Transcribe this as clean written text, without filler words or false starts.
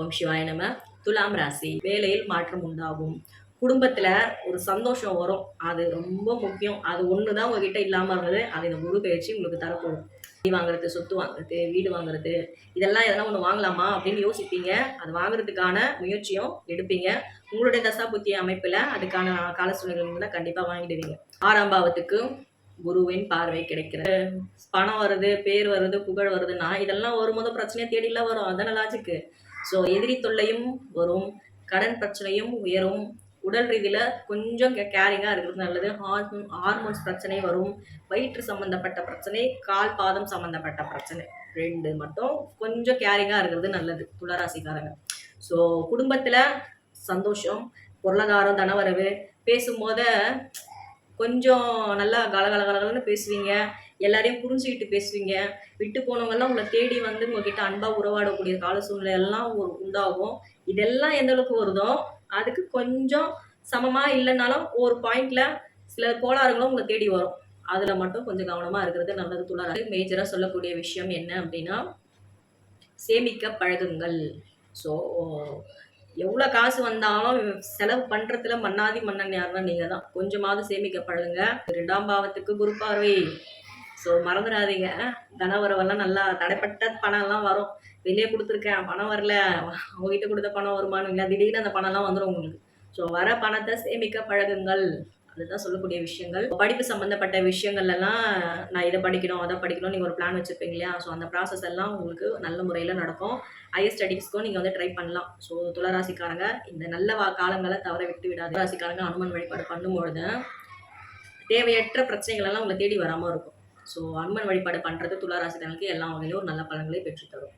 ஓம் சிவாய நம. துலாம் ராசி, வேலையில் மாற்றம் உண்டாகும். குடும்பத்துல ஒரு சந்தோஷம் வரும். அது ரொம்ப முக்கியம். அது ஒண்ணுதான் உங்ககிட்ட இல்லாம இருந்தது. அது இந்த குரு பயிற்சி உங்களுக்கு தரப்போகும். வாங்குறது, சொத்து வாங்குறது, வீடு வாங்குறது, இதெல்லாம் எதனா ஒண்ணு வாங்கலாமா அப்படின்னு யோசிப்பீங்க. அது வாங்குறதுக்கான முயற்சியும் எடுப்பீங்க. உங்களுடைய தசா புத்தி அமைப்புல அதுக்கான கால சூழ்நிலை கண்டிப்பா வாங்கிடுவீங்க. 6ஆம் பாவத்துக்கு குருவின் பார்வை கிடைக்கிறது. பணம் வருது, பேர் வருது, புகழ் வருதுன்னா இதெல்லாம் வரும்போது பிரச்சனையை தேடிலாம் வரும். அதான லாஜிக்கு. ஸோ எதிரி தொல்லையும் வரும், கடன் பிரச்சனையும் உயரும், உடல் ரீதியில கொஞ்சம் கேரிங்கா இருக்கிறது நல்லது. ஹார்மோன்ஸ் பிரச்சனை வரும், வயிற்று சம்பந்தப்பட்ட பிரச்சனை, கால் பாதம் சம்பந்தப்பட்ட பிரச்சனை, 2 மட்டும் கொஞ்சம் கேரிங்கா இருக்கிறது நல்லது துளராசிக்காரங்க. ஸோ குடும்பத்துல சந்தோஷம், பொருளாதாரம், தனவரவு, பேசும்போத கொஞ்சம் நல்லா கலகலகலன்னு பேசுவீங்க. எல்லாரையும் புரிஞ்சுக்கிட்டு பேசுவீங்க. விட்டு போனவங்கலாம் உங்களை தேடி வந்து உங்ககிட்ட அன்பா உறவாடக்கூடிய கால சூழ்நிலை எல்லாம் உண்டாகும். இதெல்லாம் எந்த அளவுக்கு வருதோ அதுக்கு கொஞ்சம் சமமா இல்லைனாலும் ஒரு பாயிண்ட்ல சில கோளாறுகளும் உங்களை தேடி வரும். அதுல மட்டும் கொஞ்சம் கவனமா இருக்கிறது நல்லது. துளாராசி மேஜரா சொல்லக்கூடிய விஷயம் என்ன அப்படின்னா, சேமிக்க பழகுங்கள். ஸோ எவ்வளோ காசு வந்தாலும் செலவு பண்ணுறதுல மன்னாதி மன்னன் யாருன்னா நீங்கள் தான். கொஞ்சமாவது சேமிக்க பழகுங்க. 2ஆம் பாவத்துக்கு குரு பார்வை. ஸோ மறந்துடாதீங்க. தனவரவெல்லாம் நல்லா தடைப்பட்ட பணம்லாம் வரும். வெளியே கொடுத்துருக்கேன், பணம் வரல, அவங்ககிட்ட கொடுத்த பணம் வருமானம் இல்லை, திடீர்னு அந்த பணம்லாம் வந்துடும் உங்களுக்கு. ஸோ வர பணத்தை சேமிக்க பழகுங்கள். அதுதான் சொல்லக்கூடிய விஷயங்கள். படிப்பு சம்மந்தப்பட்ட விஷயங்கள்லாம் நான் இதை படிக்கணும், அதை படிக்கணும், நீங்கள் ஒரு பிளான் வச்சுருப்பீங்க இல்லையா? ஸோ அந்த ப்ராசஸ் எல்லாம் உங்களுக்கு நல்ல முறையில் நடக்கும். ஹையர் ஸ்டடீஸ்க்கும் நீங்கள் வந்து ட்ரை பண்ணலாம். ஸோ துளராசிக்காரங்க இந்த நல்ல காலங்களை தவற விட்டு விடாது. ராசிக்காரங்க அனுமன் வழிபாடு பண்ணும்பொழுது தேவையற்ற பிரச்சனைகள் எல்லாம் உங்களை தேடி வராமல் இருக்கும். ஸோ அனுமன் வழிபாடு பண்ணுறது துளராசிக்காரங்களுக்கு எல்லா வகையிலும் ஒரு நல்ல பலன்களை பெற்றுத்தரும்.